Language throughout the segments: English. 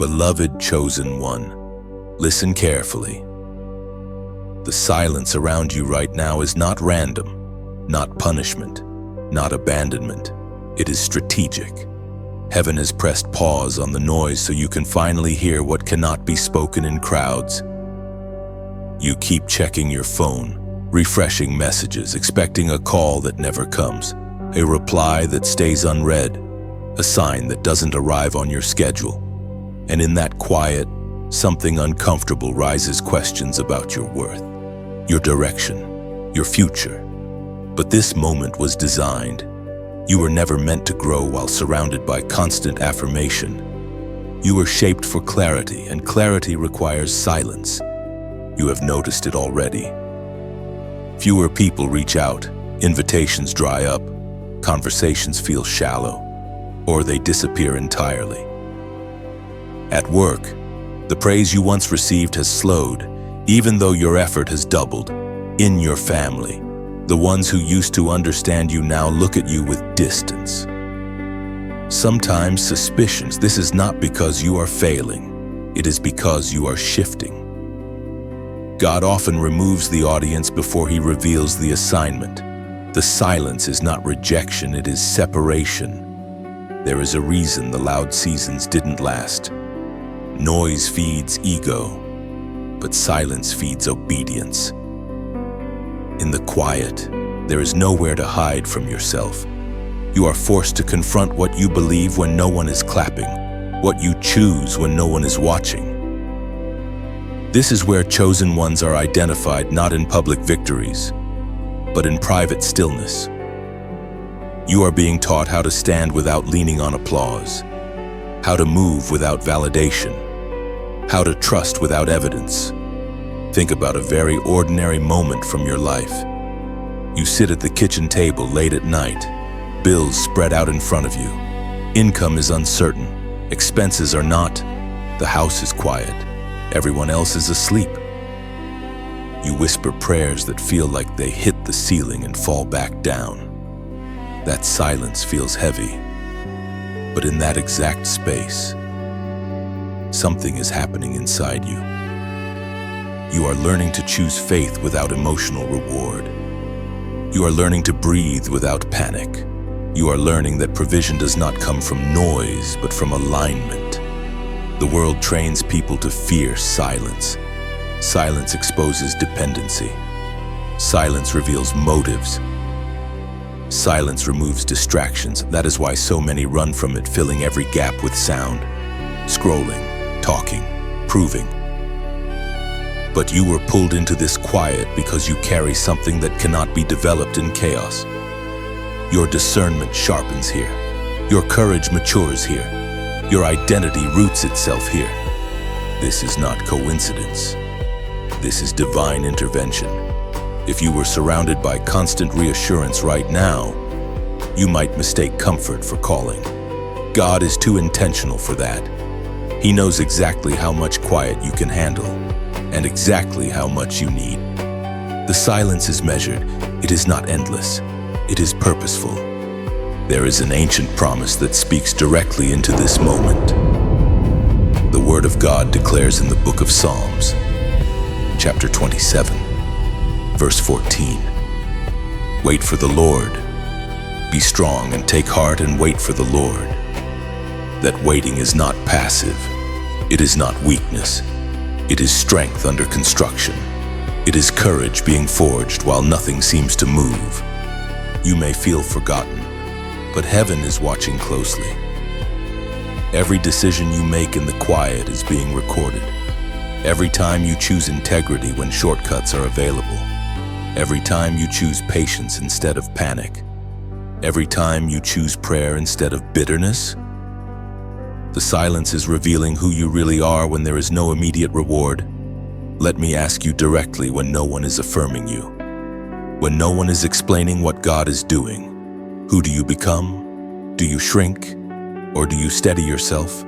Beloved chosen one, listen carefully. The silence around you right now is not random, not punishment, not abandonment. It is strategic. Heaven has pressed pause on the noise so you can finally hear what cannot be spoken in crowds. You keep checking your phone, refreshing messages, expecting a call that never comes, a reply that stays unread, a sign that doesn't arrive on your schedule. And in that quiet, something uncomfortable rises, questions about your worth, your direction, your future. But this moment was designed. You were never meant to grow while surrounded by constant affirmation. You were shaped for clarity, and clarity requires silence. You have noticed it already. Fewer people reach out, invitations dry up, conversations feel shallow, or they disappear entirely. At work, the praise you once received has slowed, even though your effort has doubled. In your family, the ones who used to understand you now look at you with distance. Sometimes suspicions. This is not because you are failing, it is because you are shifting. God often removes the audience before he reveals the assignment. The silence is not rejection, it is separation. There is a reason the loud seasons didn't last. Noise feeds ego, but silence feeds obedience. In the quiet, there is nowhere to hide from yourself. You are forced to confront what you believe when no one is clapping, what you choose when no one is watching. This is where chosen ones are identified, not in public victories, but in private stillness. You are being taught how to stand without leaning on applause, how to move without validation, how to trust without evidence. Think about a very ordinary moment from your life. You sit at the kitchen table late at night, bills spread out in front of you. Income is uncertain, expenses are not, the house is quiet, everyone else is asleep. You whisper prayers that feel like they hit the ceiling and fall back down. That silence feels heavy, but in that exact space, something is happening inside you. You are learning to choose faith without emotional reward. You are learning to breathe without panic. You are learning that provision does not come from noise, but from alignment. The world trains people to fear silence. Silence exposes dependency. Silence reveals motives. Silence removes distractions. That is why so many run from it, filling every gap with sound, scrolling, talking, proving. But you were pulled into this quiet because you carry something that cannot be developed in chaos. Your discernment sharpens here. Your courage matures here. Your identity roots itself here. This is not coincidence. This is divine intervention. If you were surrounded by constant reassurance right now, you might mistake comfort for calling. God is too intentional for that. He knows exactly how much quiet you can handle, and exactly how much you need. The silence is measured. It is not endless. It is purposeful. There is an ancient promise that speaks directly into this moment. The Word of God declares in the book of Psalms, chapter 27, verse 14. Wait for the Lord. Be strong and take heart and wait for the Lord. That waiting is not passive. It is not weakness. It is strength under construction. It is courage being forged while nothing seems to move. You may feel forgotten, but heaven is watching closely. Every decision you make in the quiet is being recorded. Every time you choose integrity when shortcuts are available. Every time you choose patience instead of panic. Every time you choose prayer instead of bitterness. The silence is revealing who you really are when there is no immediate reward. Let me ask you directly, when no one is affirming you, when no one is explaining what God is doing, who do you become? Do you shrink? Or do you steady yourself?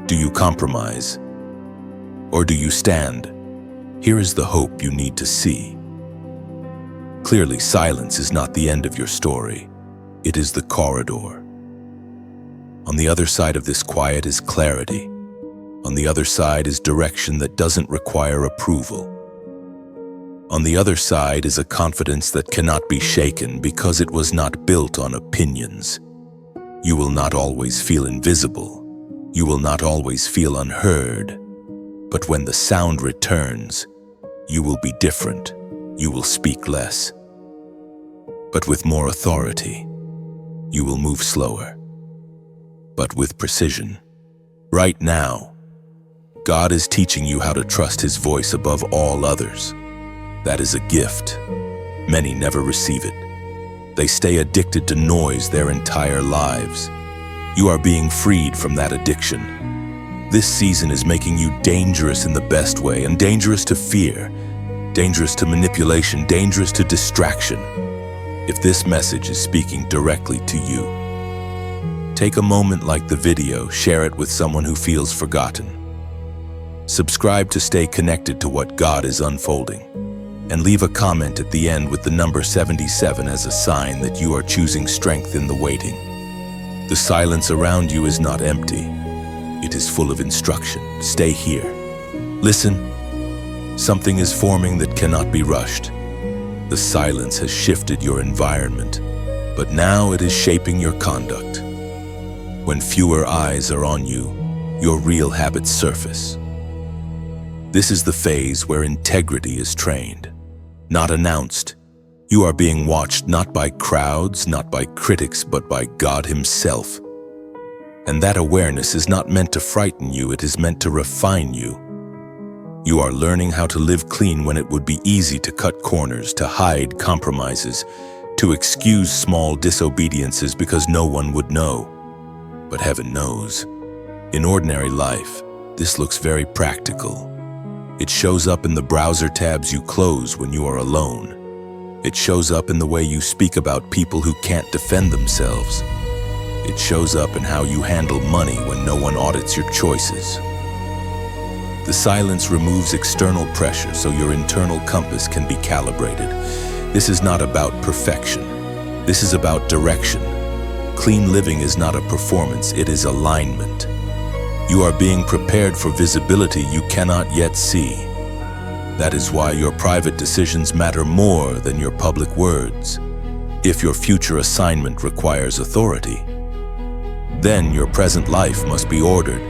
Do you compromise? Or do you stand? Here is the hope you need to see. Clearly, silence is not the end of your story. It is the corridor. On the other side of this quiet is clarity. On the other side is direction that doesn't require approval. On the other side is a confidence that cannot be shaken because it was not built on opinions. You will not always feel invisible. You will not always feel unheard. But when the sound returns, you will be different. You will speak less, but with more authority. You will move slower, but with precision. Right now, God is teaching you how to trust His voice above all others. That is a gift. Many never receive it. They stay addicted to noise their entire lives. You are being freed from that addiction. This season is making you dangerous in the best way, and dangerous to fear, dangerous to manipulation, dangerous to distraction. If this message is speaking directly to you, take a moment like the video, share it with someone who feels forgotten. Subscribe to stay connected to what God is unfolding, and leave a comment at the end with the number 77 as a sign that you are choosing strength in the waiting. The silence around you is not empty. It is full of instruction. Stay here. Listen. Something is forming that cannot be rushed. The silence has shifted your environment, but now it is shaping your conduct. When fewer eyes are on you, your real habits surface. This is the phase where integrity is trained, not announced. You are being watched not by crowds, not by critics, but by God Himself. And that awareness is not meant to frighten you, it is meant to refine you. You are learning how to live clean when it would be easy to cut corners, to hide compromises, to excuse small disobediences because no one would know. But heaven knows. In ordinary life, this looks very practical. It shows up in the browser tabs you close when you are alone. It shows up in the way you speak about people who can't defend themselves. It shows up in how you handle money when no one audits your choices. The silence removes external pressure so your internal compass can be calibrated. This is not about perfection. This is about direction. Clean living is not a performance, it is alignment. You are being prepared for visibility you cannot yet see. That is why your private decisions matter more than your public words. If your future assignment requires authority, then your present life must be ordered.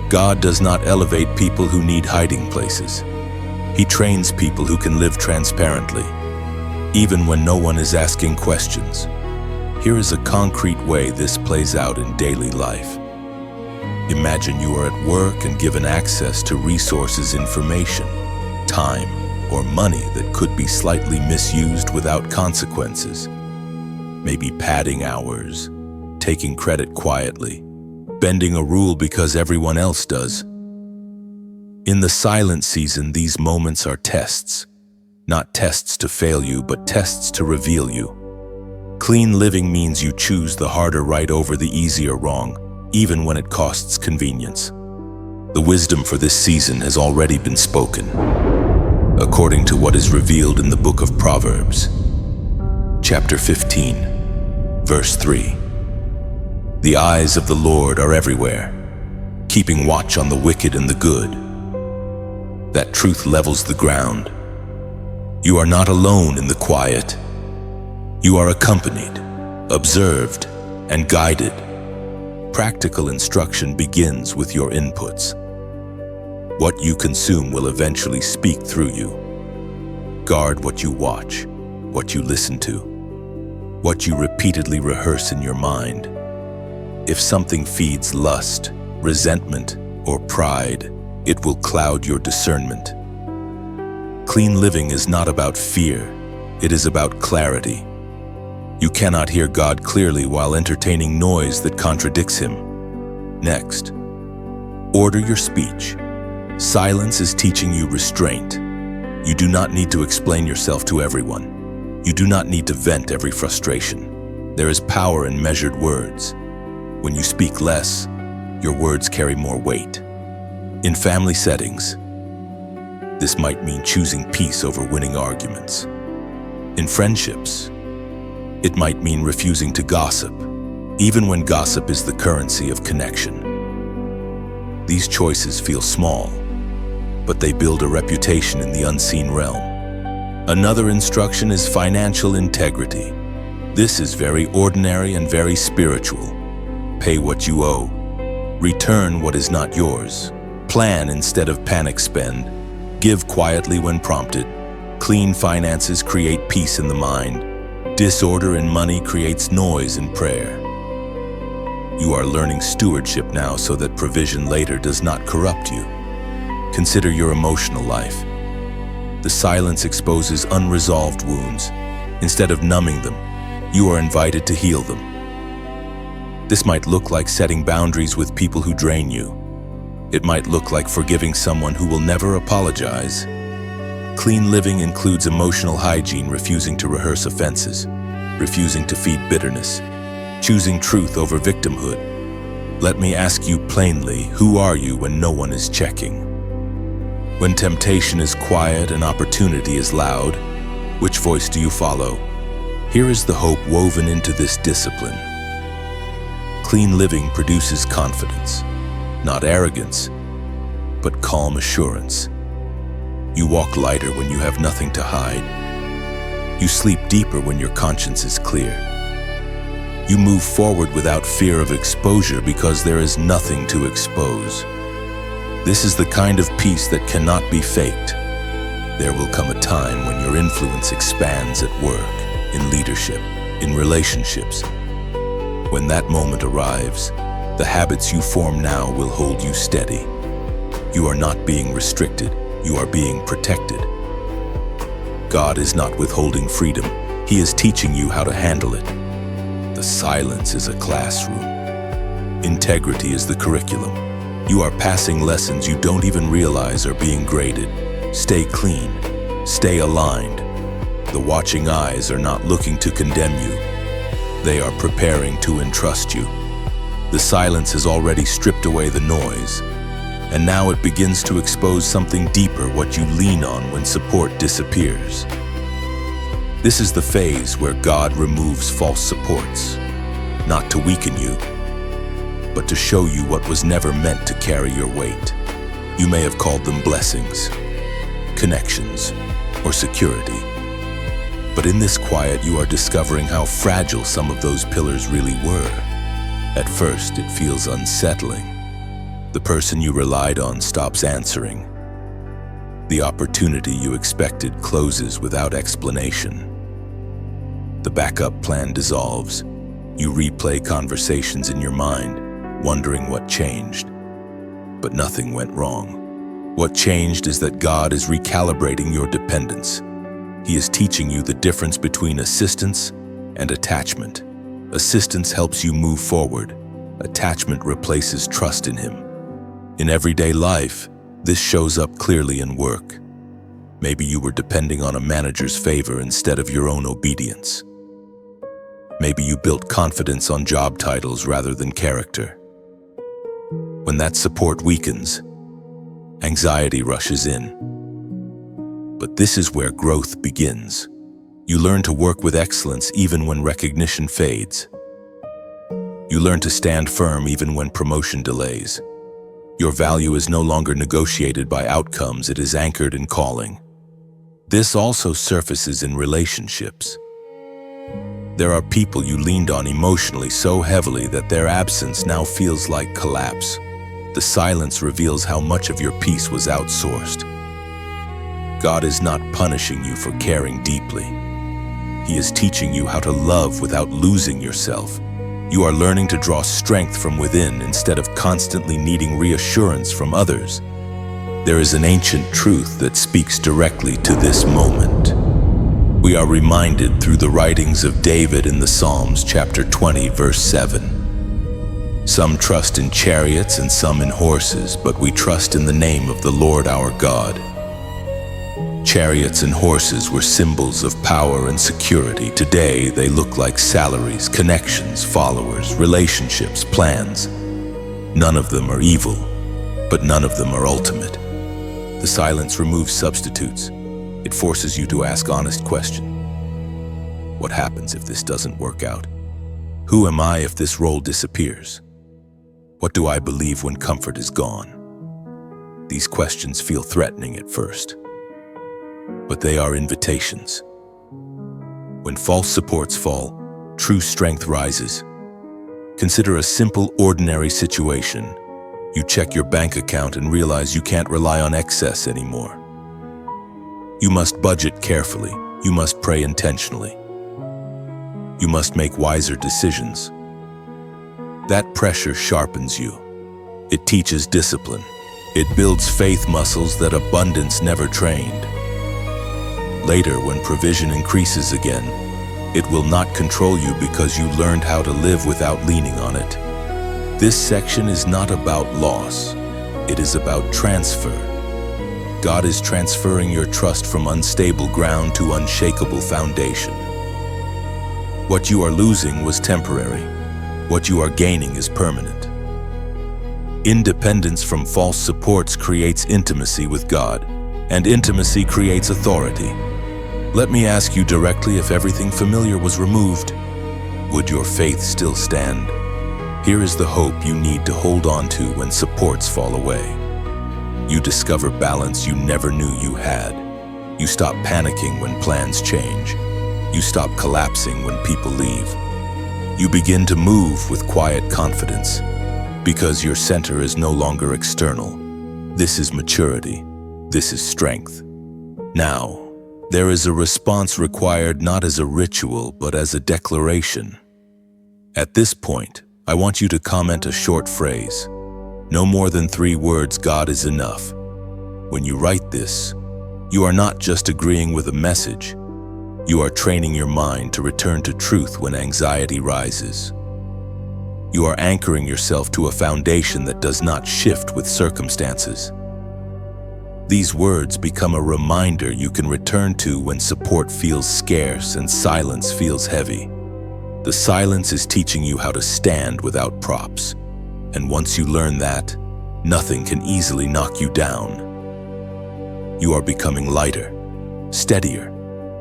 God does not elevate people who need hiding places. He trains people who can live transparently, even when no one is asking questions. Here is a concrete way this plays out in daily life. Imagine you are at work and given access to resources, information, time, or money that could be slightly misused without consequences. Maybe padding hours, taking credit quietly, bending a rule because everyone else does. In the silent season, these moments are tests. Not tests to fail you, but tests to reveal you. Clean living means you choose the harder right over the easier wrong, even when it costs convenience. The wisdom for this season has already been spoken, according to what is revealed in the book of Proverbs, chapter 15, verse 3. The eyes of the Lord are everywhere, keeping watch on the wicked and the good. That truth levels the ground. You are not alone in the quiet. You are accompanied, observed, and guided. Practical instruction begins with your inputs. What you consume will eventually speak through you. Guard what you watch, what you listen to, what you repeatedly rehearse in your mind. If something feeds lust, resentment, or pride, it will cloud your discernment. Clean living is not about fear, it is about clarity. You cannot hear God clearly while entertaining noise that contradicts Him. Next, order your speech. Silence is teaching you restraint. You do not need to explain yourself to everyone. You do not need to vent every frustration. There is power in measured words. When you speak less, your words carry more weight. In family settings, this might mean choosing peace over winning arguments. In friendships, it might mean refusing to gossip, even when gossip is the currency of connection. These choices feel small, but they build a reputation in the unseen realm. Another instruction is financial integrity. This is very ordinary and very spiritual. Pay what you owe. Return what is not yours. Plan instead of panic spend. Give quietly when prompted. Clean finances create peace in the mind. Disorder in money creates noise in prayer. You are learning stewardship now so that provision later does not corrupt you. Consider your emotional life. The silence exposes unresolved wounds. Instead of numbing them, you are invited to heal them. This might look like setting boundaries with people who drain you. It might look like forgiving someone who will never apologize. Clean living includes emotional hygiene, refusing to rehearse offenses, refusing to feed bitterness, choosing truth over victimhood. Let me ask you plainly, who are you when no one is checking? When temptation is quiet and opportunity is loud, which voice do you follow? Here is the hope woven into this discipline. Clean living produces confidence, not arrogance, but calm assurance. You walk lighter when you have nothing to hide. You sleep deeper when your conscience is clear. You move forward without fear of exposure because there is nothing to expose. This is the kind of peace that cannot be faked. There will come a time when your influence expands at work, in leadership, in relationships. When that moment arrives, the habits you form now will hold you steady. You are not being restricted. You are being protected. God is not withholding freedom. He is teaching you how to handle it. The silence is a classroom. Integrity is the curriculum. You are passing lessons you don't even realize are being graded. Stay clean. Stay aligned. The watching eyes are not looking to condemn you. They are preparing to entrust you. The silence has already stripped away the noise. And now it begins to expose something deeper, what you lean on when support disappears. This is the phase where God removes false supports, not to weaken you, but to show you what was never meant to carry your weight. You may have called them blessings, connections, or security. But in this quiet, you are discovering how fragile some of those pillars really were. At first, it feels unsettling. The person you relied on stops answering. The opportunity you expected closes without explanation. The backup plan dissolves. You replay conversations in your mind, wondering what changed. But nothing went wrong. What changed is that God is recalibrating your dependence. He is teaching you the difference between assistance and attachment. Assistance helps you move forward. Attachment replaces trust in Him. In everyday life, this shows up clearly in work. Maybe you were depending on a manager's favor instead of your own obedience. Maybe you built confidence on job titles rather than character. When that support weakens, anxiety rushes in. But this is where growth begins. You learn to work with excellence even when recognition fades. You learn to stand firm even when promotion delays. Your value is no longer negotiated by outcomes, it is anchored in calling. This also surfaces in relationships. There are people you leaned on emotionally so heavily that their absence now feels like collapse. The silence reveals how much of your peace was outsourced. God is not punishing you for caring deeply. He is teaching you how to love without losing yourself. You are learning to draw strength from within instead of constantly needing reassurance from others. There is an ancient truth that speaks directly to this moment. We are reminded through the writings of David in the Psalms, chapter 20, verse 7. Some trust in chariots and some in horses, but we trust in the name of the Lord our God. Chariots and horses were symbols of power and security. Today, they look like salaries, connections, followers, relationships, plans. None of them are evil, but none of them are ultimate. The silence removes substitutes. It forces you to ask honest questions. What happens if this doesn't work out? Who am I if this role disappears? What do I believe when comfort is gone? these questions feel threatening at first, but they are invitations. When false supports fall, true strength rises. Consider a simple, ordinary situation. You check your bank account and realize you can't rely on excess anymore. You must budget carefully. You must pray intentionally. You must make wiser decisions. That pressure sharpens you. It teaches discipline. It builds faith muscles that abundance never trained. Later, when provision increases again, it will not control you because you learned how to live without leaning on it. This section is not about loss. It is about transfer. God is transferring your trust from unstable ground to unshakable foundation. What you are losing was temporary. What you are gaining is permanent. Independence from false supports creates intimacy with God, and intimacy creates authority. Let me ask you directly, if everything familiar was removed, would your faith still stand? Here is the hope you need to hold on to when supports fall away. You discover balance you never knew you had. You stop panicking when plans change. You stop collapsing when people leave. You begin to move with quiet confidence because your center is no longer external. This is maturity. This is strength. Now, there is a response required not as a ritual, but as a declaration. At this point, I want you to comment a short phrase. No more than 3 words, God is enough. When you write this, you are not just agreeing with a message. You are training your mind to return to truth when anxiety rises. You are anchoring yourself to a foundation that does not shift with circumstances. These words become a reminder you can return to when support feels scarce and silence feels heavy. The silence is teaching you how to stand without props. And once you learn that, nothing can easily knock you down. You are becoming lighter, steadier,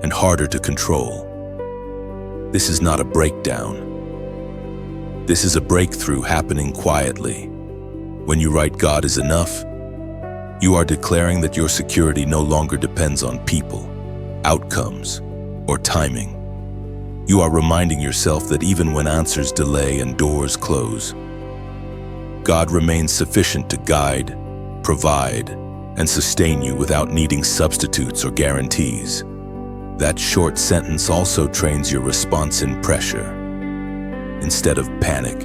and harder to control. This is not a breakdown. This is a breakthrough happening quietly. When you write God is enough, you are declaring that your security no longer depends on people, outcomes, or timing. You are reminding yourself that even when answers delay and doors close, God remains sufficient to guide, provide, and sustain you without needing substitutes or guarantees. That short sentence also trains your response in pressure. Instead of panic,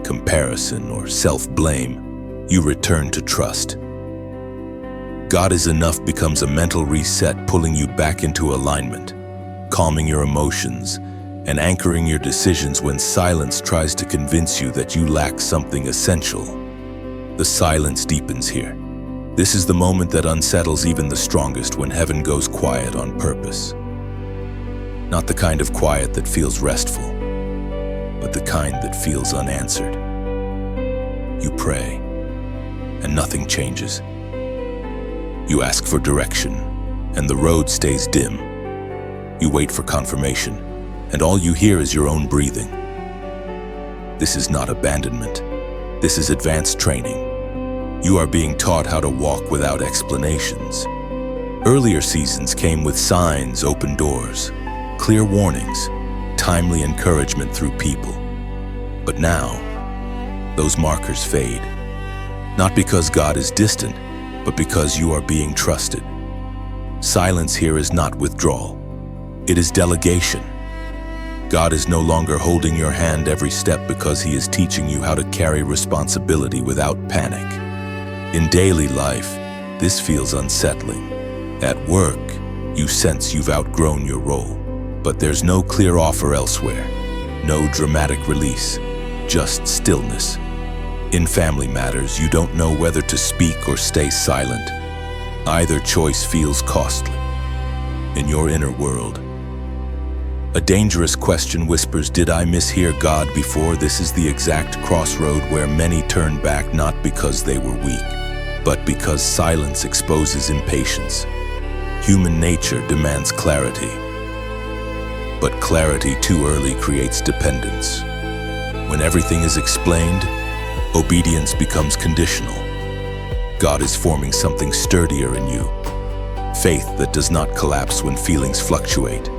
comparison, or self-blame, you return to trust. God is enough becomes a mental reset, pulling you back into alignment, calming your emotions, and anchoring your decisions when silence tries to convince you that you lack something essential. The silence deepens here. This is the moment that unsettles even the strongest, when heaven goes quiet on purpose. Not the kind of quiet that feels restful, but the kind that feels unanswered. You pray, and nothing changes. You ask for direction, and the road stays dim. You wait for confirmation, and all you hear is your own breathing. This is not abandonment. This is advanced training. You are being taught how to walk without explanations. Earlier seasons came with signs, open doors, clear warnings, timely encouragement through people. But now, those markers fade. Not because God is distant, but because you are being trusted. Silence here is not withdrawal. It is delegation. God is no longer holding your hand every step because He is teaching you how to carry responsibility without panic. In daily life, this feels unsettling. At work, you sense you've outgrown your role, but there's no clear offer elsewhere. No dramatic release, just stillness. In family matters, you don't know whether to speak or stay silent. Either choice feels costly. In your inner world, a dangerous question whispers, did I mishear God before? This is the exact crossroad where many turn back, not because they were weak, but because silence exposes impatience. Human nature demands clarity, but clarity too early creates dependence. When everything is explained, obedience becomes conditional. God is forming something sturdier in you. Faith that does not collapse when feelings fluctuate.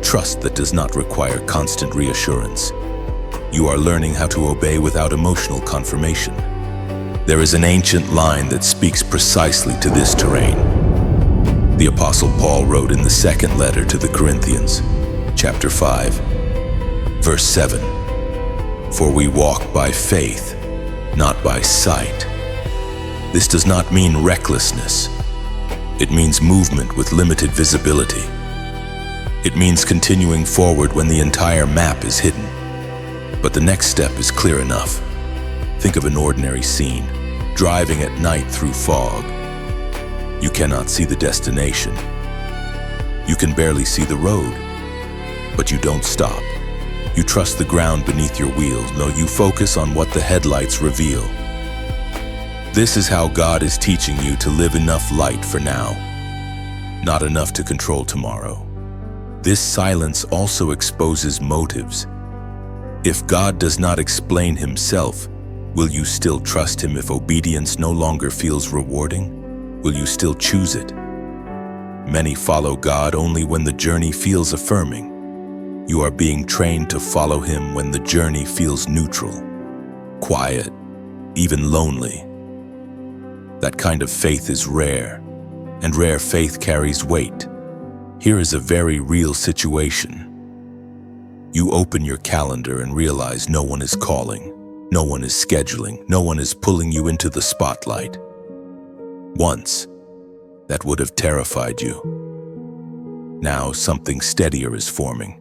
Trust that does not require constant reassurance. You are learning how to obey without emotional confirmation. There is an ancient line that speaks precisely to this terrain. The Apostle Paul wrote in the second letter to the Corinthians, chapter 5, verse 7, "For we walk by faith, not by sight." This does not mean recklessness. It means movement with limited visibility. It means continuing forward when the entire map is hidden. But the next step is clear enough. Think of an ordinary scene, driving at night through fog. You cannot see the destination. You can barely see the road, but you don't stop. You trust the ground beneath your wheels. No, you focus on what the headlights reveal. This is how God is teaching you to live enough light for now, not enough to control tomorrow. This silence also exposes motives. If God does not explain himself, will you still trust him? If obedience no longer feels rewarding, will you still choose it? Many follow God only when the journey feels affirming. You are being trained to follow him when the journey feels neutral, quiet, even lonely. That kind of faith is rare, and rare faith carries weight. Here is a very real situation. You open your calendar and realize no one is calling, no one is scheduling, no one is pulling you into the spotlight. Once, that would have terrified you. Now something steadier is forming.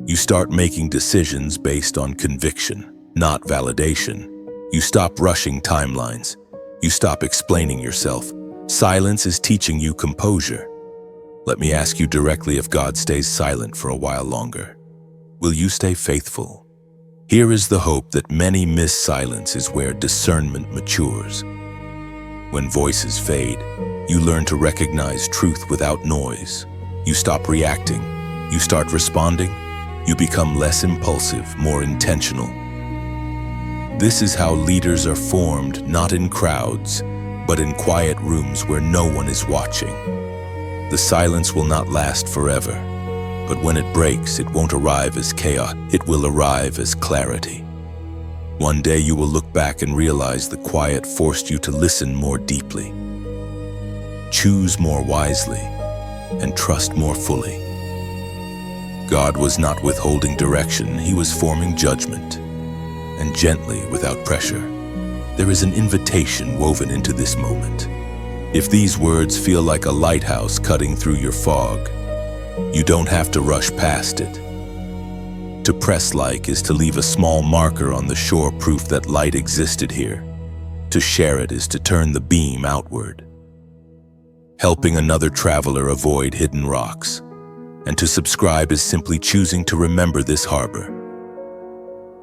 You start making decisions based on conviction, not validation. You stop rushing timelines. You stop explaining yourself. Silence is teaching you composure. Let me ask you directly, if God stays silent for a while longer, will you stay faithful? Here is the hope that many miss. Silence is where discernment matures. When voices fade, you learn to recognize truth without noise. You stop reacting. You start responding. You become less impulsive, more intentional. This is how leaders are formed, not in crowds, but in quiet rooms where no one is watching. The silence will not last forever, but when it breaks, it won't arrive as chaos. It will arrive as clarity. One day you will look back and realize the quiet forced you to listen more deeply, choose more wisely, and trust more fully. God was not withholding direction, he was forming judgment. And gently, without pressure, there is an invitation woven into this moment. If these words feel like a lighthouse cutting through your fog, you don't have to rush past it. To press like is to leave a small marker on the shore, proof that light existed here. To share it is to turn the beam outward, helping another traveler avoid hidden rocks. And to subscribe is simply choosing to remember this harbor.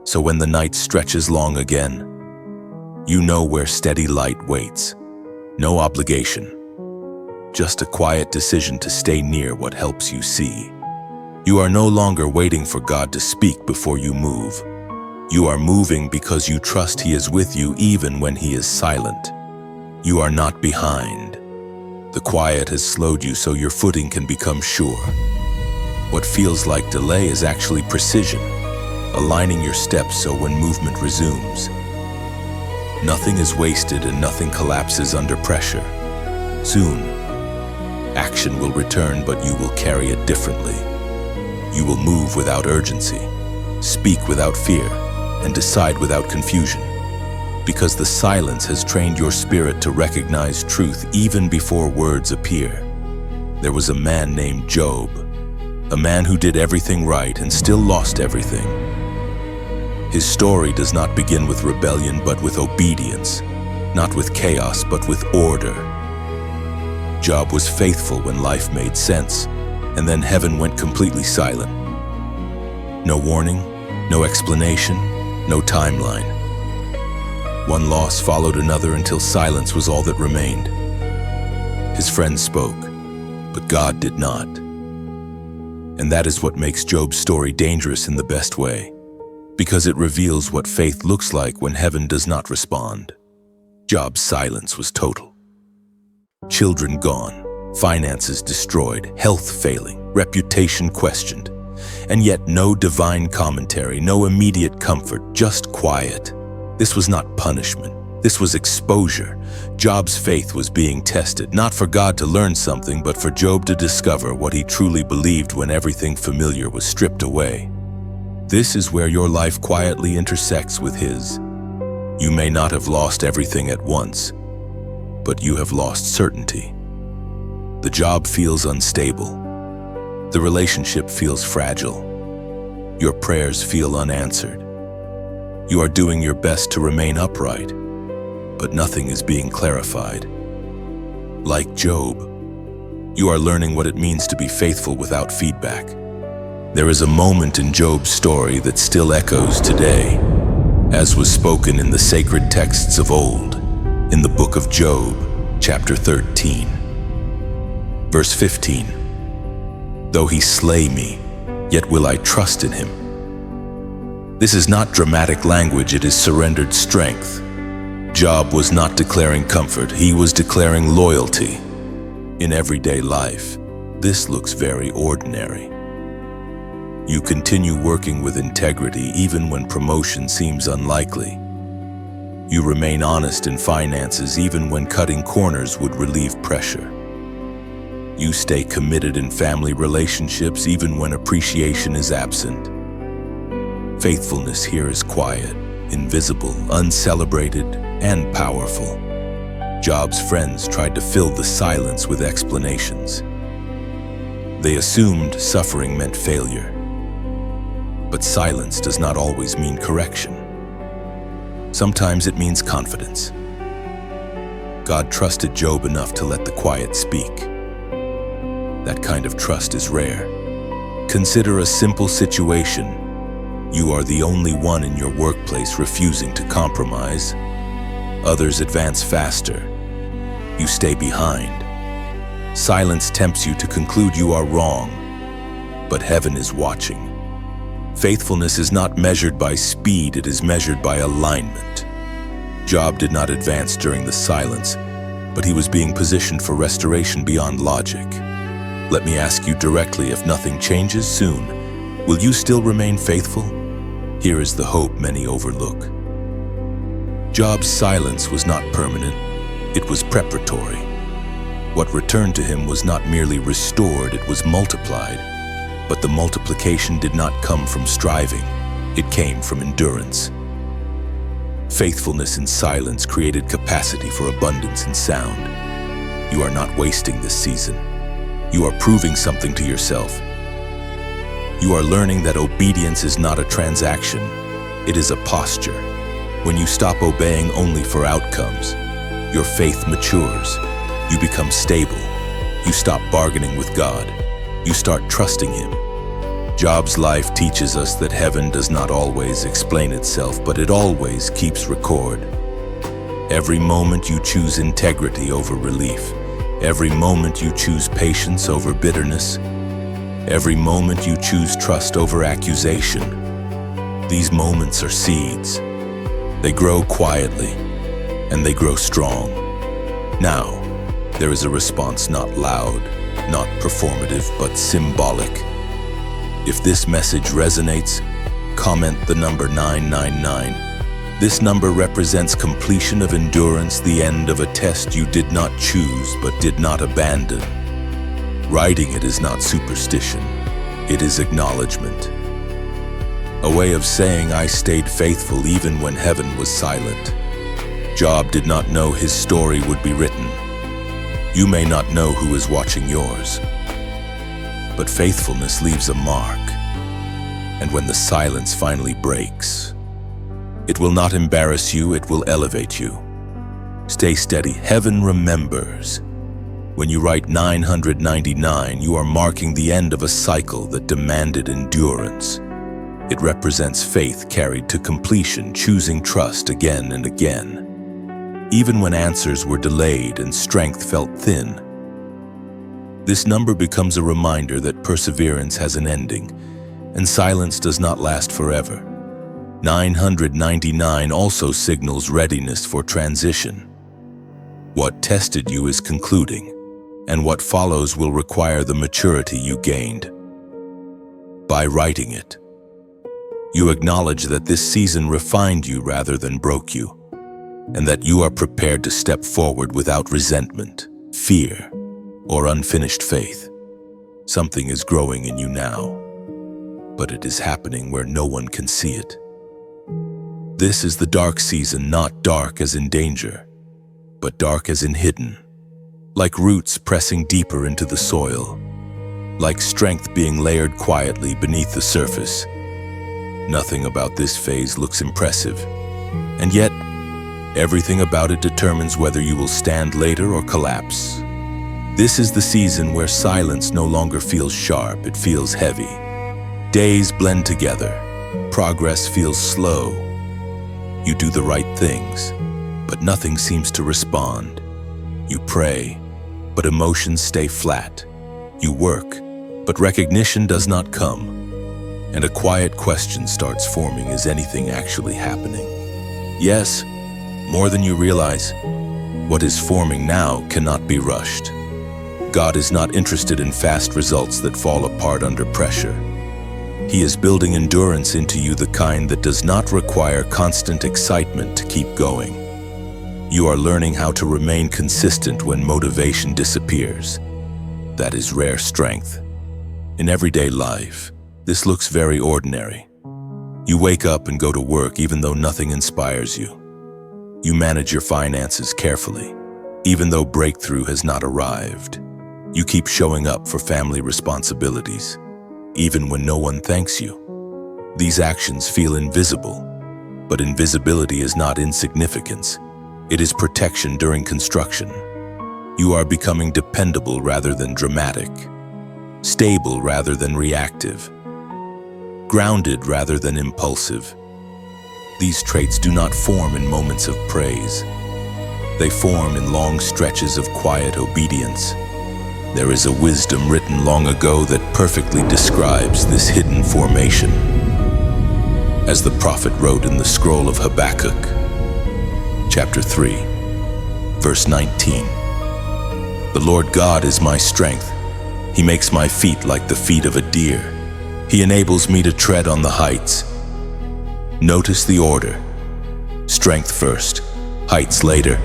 So when the night stretches long again, you know where steady light waits. No obligation, just a quiet decision to stay near what helps you see. You are no longer waiting for God to speak before you move. You are moving because you trust he is with you even when he is silent. You are not behind. The quiet has slowed you so your footing can become sure. What feels like delay is actually precision, aligning your steps so when movement resumes, nothing is wasted and nothing collapses under pressure. Soon, action will return, but you will carry it differently. You will move without urgency, speak without fear, and decide without confusion. Because the silence has trained your spirit to recognize truth even before words appear. There was a man named Job, a man who did everything right and still lost everything. His story does not begin with rebellion, but with obedience, not with chaos, but with order. Job was faithful when life made sense, and then heaven went completely silent. No warning, no explanation, no timeline. One loss followed another until silence was all that remained. His friends spoke, but God did not. And that is what makes Job's story dangerous in the best way, because it reveals what faith looks like when heaven does not respond. Job's silence was total. Children gone, finances destroyed, health failing, reputation questioned, and yet no divine commentary, no immediate comfort, just quiet. This was not punishment. This was exposure. Job's faith was being tested, not for God to learn something, but for Job to discover what he truly believed when everything familiar was stripped away. This is where your life quietly intersects with his. You may not have lost everything at once, but you have lost certainty. The job feels unstable. The relationship feels fragile. Your prayers feel unanswered. You are doing your best to remain upright, but nothing is being clarified. Like Job, you are learning what it means to be faithful without feedback. There is a moment in Job's story that still echoes today, as was spoken in the sacred texts of old, in the book of Job, chapter 13. Verse 15, "Though he slay me, yet will I trust in him." This is not dramatic language, it is surrendered strength. Job was not declaring comfort, he was declaring loyalty. In everyday life, this looks very ordinary. You continue working with integrity even when promotion seems unlikely. You remain honest in finances even when cutting corners would relieve pressure. You stay committed in family relationships even when appreciation is absent. Faithfulness here is quiet, invisible, uncelebrated, and powerful. Job's friends tried to fill the silence with explanations. They assumed suffering meant failure. But silence does not always mean correction. Sometimes it means confidence. God trusted Job enough to let the quiet speak. That kind of trust is rare. Consider a simple situation. You are the only one in your workplace refusing to compromise. Others advance faster. You stay behind. Silence tempts you to conclude you are wrong, but heaven is watching. Faithfulness is not measured by speed, it is measured by alignment. Job did not advance during the silence, but he was being positioned for restoration beyond logic. Let me ask you directly, if nothing changes soon, will you still remain faithful? Here is the hope many overlook. Job's silence was not permanent, it was preparatory. What returned to him was not merely restored, it was multiplied. But the multiplication did not come from striving, it came from endurance. Faithfulness in silence created capacity for abundance in sound. You are not wasting this season. You are proving something to yourself. You are learning that obedience is not a transaction, it is a posture. When you stop obeying only for outcomes, your faith matures. You become stable. You stop bargaining with God. You start trusting Him. Job's life teaches us that heaven does not always explain itself, but it always keeps record. Every moment you choose integrity over relief. Every moment you choose patience over bitterness. Every moment you choose trust over accusation. These moments are seeds. They grow quietly, and they grow strong. Now, there is a response not loud, not performative, but symbolic. If this message resonates, comment the number 999. This number represents completion of endurance, the end of a test you did not choose but did not abandon. Writing it is not superstition, it is acknowledgement. A way of saying I stayed faithful even when heaven was silent. Job did not know his story would be written. You may not know who is watching yours. But faithfulness leaves a mark. And when the silence finally breaks, it will not embarrass you, it will elevate you. Stay steady. Heaven remembers. When you write 999, you are marking the end of a cycle that demanded endurance. It represents faith carried to completion, choosing trust again and again, even when answers were delayed and strength felt thin. This number becomes a reminder that perseverance has an ending, and silence does not last forever. 999 also signals readiness for transition. What tested you is concluding, and what follows will require the maturity you gained. By writing it, you acknowledge that this season refined you rather than broke you, and that you are prepared to step forward without resentment, fear, or unfinished faith. Something is growing in you now, but it is happening where no one can see it. This is the dark season, not dark as in danger, but dark as in hidden, like roots pressing deeper into the soil, like strength being layered quietly beneath the surface. Nothing about this phase looks impressive, and yet everything about it determines whether you will stand later or collapse. This is the season where silence no longer feels sharp, it feels heavy. Days blend together, progress feels slow. You do the right things, but nothing seems to respond. You pray, but emotions stay flat. You work, but recognition does not come. And a quiet question starts forming: is anything actually happening? Yes, more than you realize. What is forming now cannot be rushed. God is not interested in fast results that fall apart under pressure. He is building endurance into you, the kind that does not require constant excitement to keep going. You are learning how to remain consistent when motivation disappears. That is rare strength. In everyday life, this looks very ordinary. You wake up and go to work even though nothing inspires you. You manage your finances carefully, even though breakthrough has not arrived. You keep showing up for family responsibilities, even when no one thanks you. These actions feel invisible, but invisibility is not insignificance. It is protection during construction. You are becoming dependable rather than dramatic, stable rather than reactive, grounded rather than impulsive. These traits do not form in moments of praise. They form in long stretches of quiet obedience. There is a wisdom written long ago that perfectly describes this hidden formation. As the prophet wrote in the scroll of Habakkuk, chapter 3, verse 19, "The Lord God is my strength. He makes my feet like the feet of a deer. He enables me to tread on the heights." Notice the order. Strength first, heights later.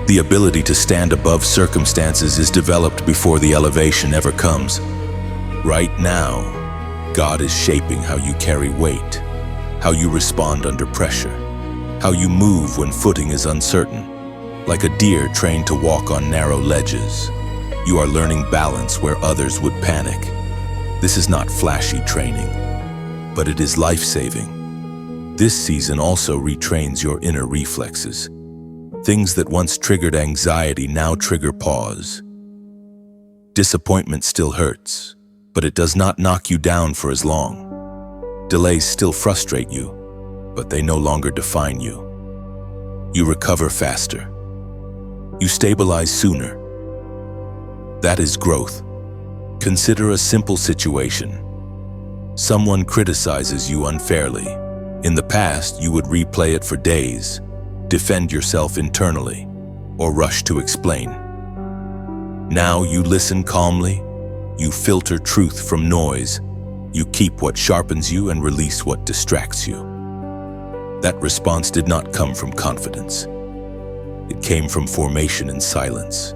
The ability to stand above circumstances is developed before the elevation ever comes. Right now, God is shaping how you carry weight, how you respond under pressure, how you move when footing is uncertain. Like a deer trained to walk on narrow ledges, you are learning balance where others would panic. This is not flashy training, but it is life-saving. This season also retrains your inner reflexes. Things that once triggered anxiety now trigger pause. Disappointment still hurts, but it does not knock you down for as long. Delays still frustrate you, but they no longer define you. You recover faster. You stabilize sooner. That is growth. Consider a simple situation. Someone criticizes you unfairly. In the past, you would replay it for days, defend yourself internally, or rush to explain. Now you listen calmly, you filter truth from noise, you keep what sharpens you and release what distracts you. That response did not come from confidence. It came from formation in silence.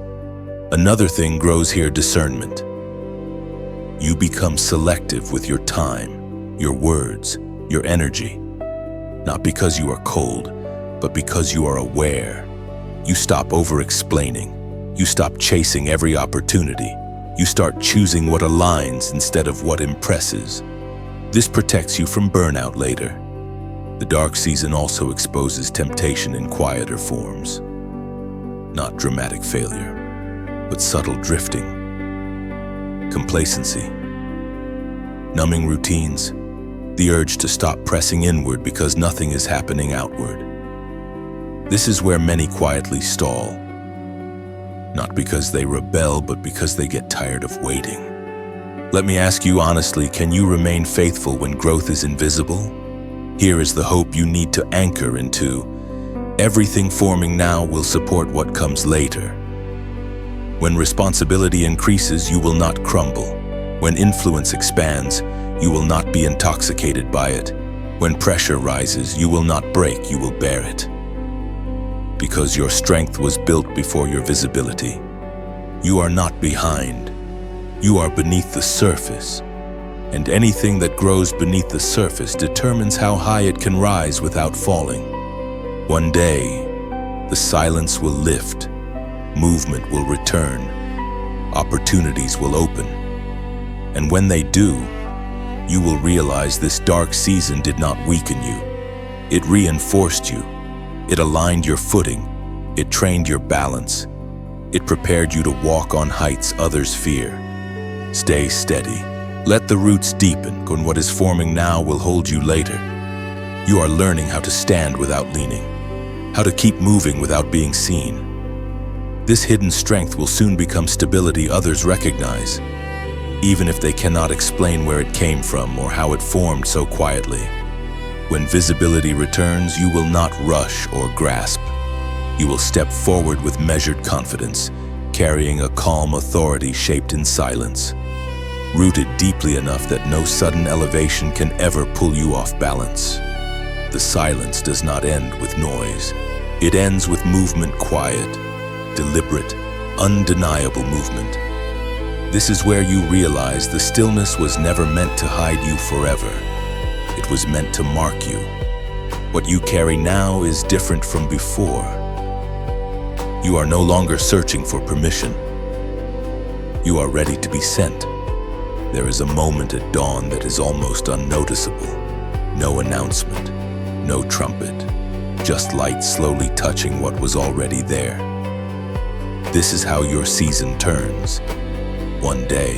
Another thing grows here: discernment. You become selective with your time, your words, your energy. Not because you are cold, but because you are aware. You stop over-explaining. You stop chasing every opportunity. You start choosing what aligns instead of what impresses. This protects you from burnout later. The dark season also exposes temptation in quieter forms. Not dramatic failure, but subtle drifting. Complacency. Numbing routines. The urge to stop pressing inward because nothing is happening outward. This is where many quietly stall. Not because they rebel, but because they get tired of waiting. Let me ask you honestly, can you remain faithful when growth is invisible? Here is the hope you need to anchor into. Everything forming now will support what comes later. When responsibility increases, you will not crumble. When influence expands, you will not be intoxicated by it. When pressure rises, you will not break, you will bear it. Because your strength was built before your visibility. You are not behind. You are beneath the surface. And anything that grows beneath the surface determines how high it can rise without falling. One day, the silence will lift, movement will return, opportunities will open. And when they do, you will realize this dark season did not weaken you. It reinforced you. It aligned your footing. It trained your balance. It prepared you to walk on heights others fear. Stay steady. Let the roots deepen, and what is forming now will hold you later. You are learning how to stand without leaning, how to keep moving without being seen. This hidden strength will soon become stability others recognize, even if they cannot explain where it came from or how it formed so quietly. When visibility returns, you will not rush or grasp. You will step forward with measured confidence, carrying a calm authority shaped in silence, rooted deeply enough that no sudden elevation can ever pull you off balance. The silence does not end with noise. It ends with movement, quiet, deliberate, undeniable movement. This is where you realize the stillness was never meant to hide you forever. It was meant to mark you. What you carry now is different from before. You are no longer searching for permission. You are ready to be sent. There is a moment at dawn that is almost unnoticeable. No announcement, no trumpet, just light slowly touching what was already there. This is how your season turns. One day,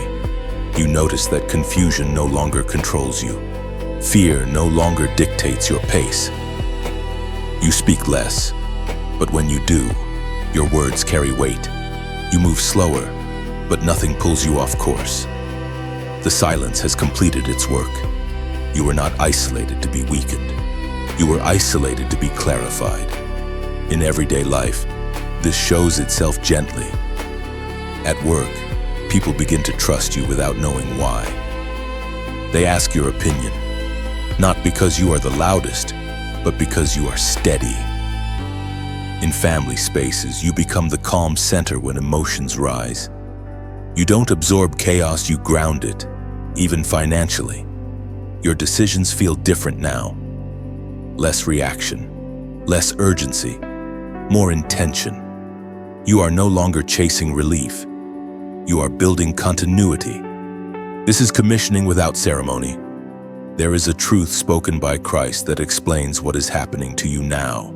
you notice that confusion no longer controls you. Fear no longer dictates your pace. You speak less, but when you do, your words carry weight. You move slower, but nothing pulls you off course. The silence has completed its work. You were not isolated to be weakened. You were isolated to be clarified. In everyday life, this shows itself gently. At work, people begin to trust you without knowing why. They ask your opinion, not because you are the loudest, but because you are steady. In family spaces, you become the calm center when emotions rise. You don't absorb chaos, you ground it, even financially. Your decisions feel different now. Less reaction, less urgency, more intention. You are no longer chasing relief. You are building continuity. This is commissioning without ceremony. There is a truth spoken by Christ that explains what is happening to you now.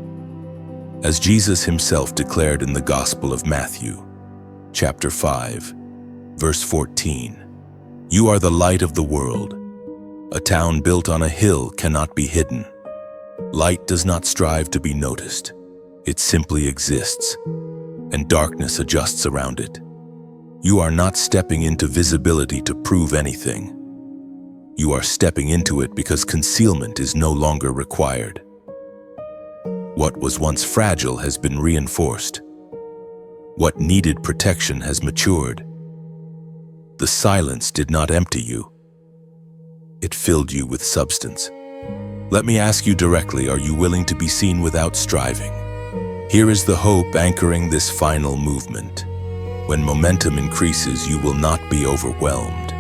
As Jesus himself declared in the Gospel of Matthew, chapter 5, verse 14, "You are the light of the world. A town built on a hill cannot be hidden. Light does not strive to be noticed. It simply exists, and darkness adjusts around it. You are not stepping into visibility to prove anything. You are stepping into it because concealment is no longer required. What was once fragile has been reinforced. What needed protection has matured. The silence did not empty you. It filled you with substance. Let me ask you directly, are you willing to be seen without striving? Here is the hope anchoring this final movement. When momentum increases, you will not be overwhelmed.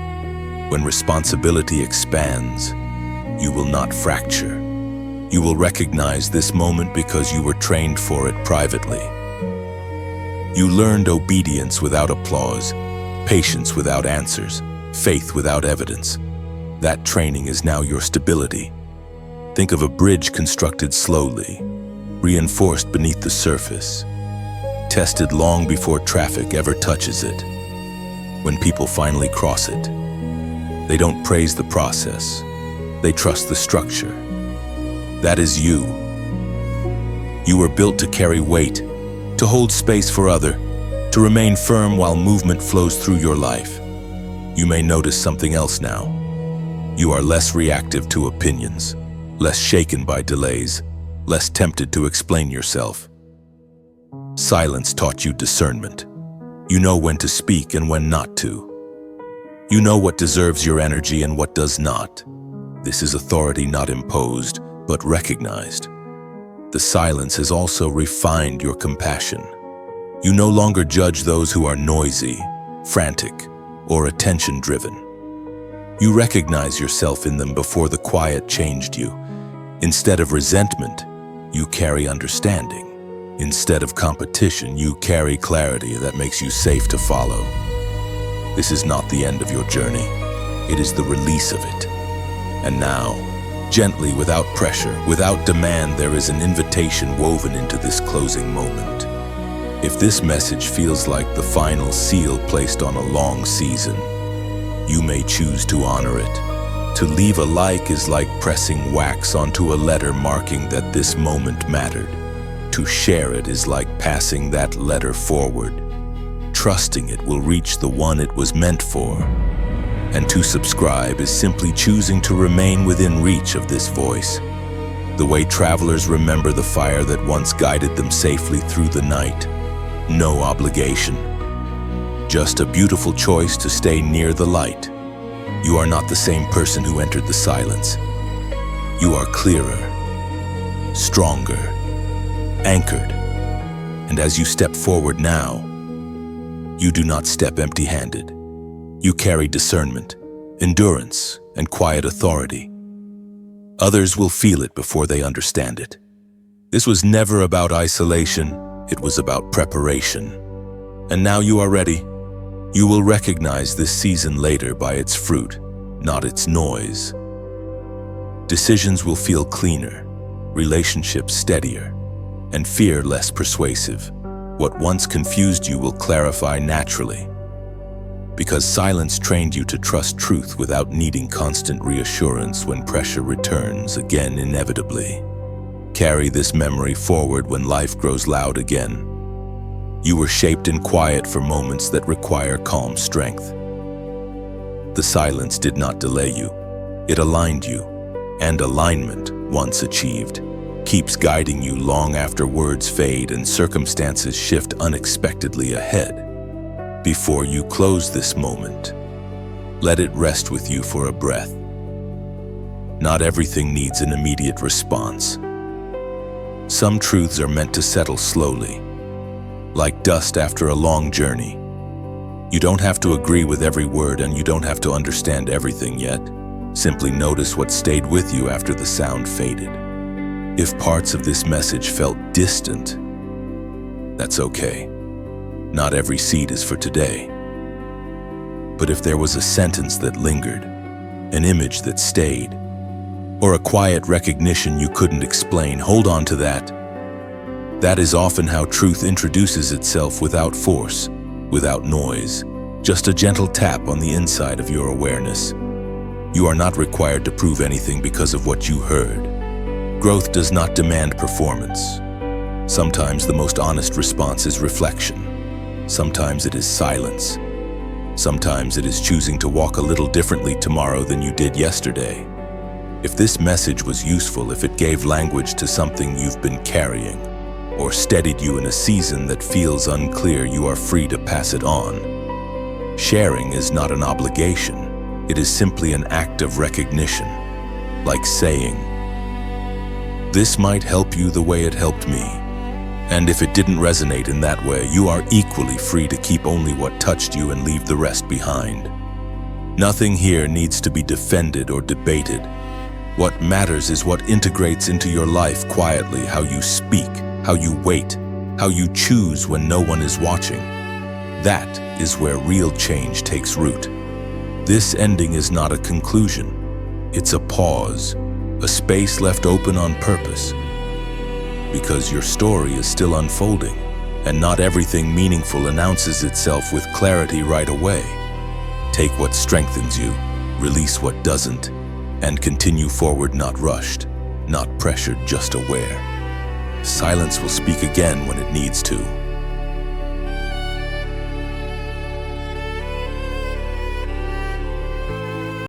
When responsibility expands, you will not fracture. You will recognize this moment because you were trained for it privately. You learned obedience without applause, patience without answers, faith without evidence. That training is now your stability. Think of a bridge constructed slowly, reinforced beneath the surface, tested long before traffic ever touches it. When people finally cross it, they don't praise the process, they trust the structure. That is you. You were built to carry weight, to hold space for other, to remain firm while movement flows through your life. You may notice something else now. You are less reactive to opinions, less shaken by delays, less tempted to explain yourself. Silence taught you discernment. You know when to speak and when not to. You know what deserves your energy and what does not. This is authority not imposed, but recognized. The silence has also refined your compassion. You no longer judge those who are noisy, frantic, or attention-driven. You recognize yourself in them before the quiet changed you. Instead of resentment, you carry understanding. Instead of competition, you carry clarity that makes you safe to follow. This is not the end of your journey. It is the release of it. And now, gently, without pressure, without demand, there is an invitation woven into this closing moment. If this message feels like the final seal placed on a long season, you may choose to honor it. To leave a like is like pressing wax onto a letter marking that this moment mattered. To share it is like passing that letter forward, trusting it will reach the one it was meant for. And to subscribe is simply choosing to remain within reach of this voice. The way travelers remember the fire that once guided them safely through the night. No obligation. Just a beautiful choice to stay near the light. You are not the same person who entered the silence. You are clearer, stronger, anchored. And as you step forward now, you do not step empty-handed. You carry discernment, endurance, and quiet authority. Others will feel it before they understand it. This was never about isolation, it was about preparation. And now you are ready. You will recognize this season later by its fruit, not its noise. Decisions will feel cleaner, relationships steadier, and fear less persuasive. What once confused you will clarify naturally. Because silence trained you to trust truth without needing constant reassurance when pressure returns again inevitably. Carry this memory forward when life grows loud again. You were shaped in quiet for moments that require calm strength. The silence did not delay you. It aligned you, and alignment, once achieved, keeps guiding you long after words fade and circumstances shift unexpectedly ahead. Before you close this moment, let it rest with you for a breath. Not everything needs an immediate response. Some truths are meant to settle slowly, like dust after a long journey. You don't have to agree with every word and you don't have to understand everything yet. Simply notice what stayed with you after the sound faded. If parts of this message felt distant, that's okay. Not every seed is for today. But if there was a sentence that lingered, an image that stayed, or a quiet recognition you couldn't explain, hold on to that. That is often how truth introduces itself without force, without noise, just a gentle tap on the inside of your awareness. You are not required to prove anything because of what you heard. Growth does not demand performance. Sometimes the most honest response is reflection. Sometimes it is silence. Sometimes it is choosing to walk a little differently tomorrow than you did yesterday. If this message was useful, if it gave language to something you've been carrying, or steadied you in a season that feels unclear, you are free to pass it on. Sharing is not an obligation. It is simply an act of recognition, like saying, "This might help you the way it helped me." And if it didn't resonate in that way, you are equally free to keep only what touched you and leave the rest behind. Nothing here needs to be defended or debated. What matters is what integrates into your life quietly, how you speak, how you wait, how you choose when no one is watching. That is where real change takes root. This ending is not a conclusion. It's a pause, a space left open on purpose. Because your story is still unfolding, and not everything meaningful announces itself with clarity right away. Take what strengthens you, release what doesn't, and continue forward, not rushed, not pressured, just aware. Silence will speak again when it needs to.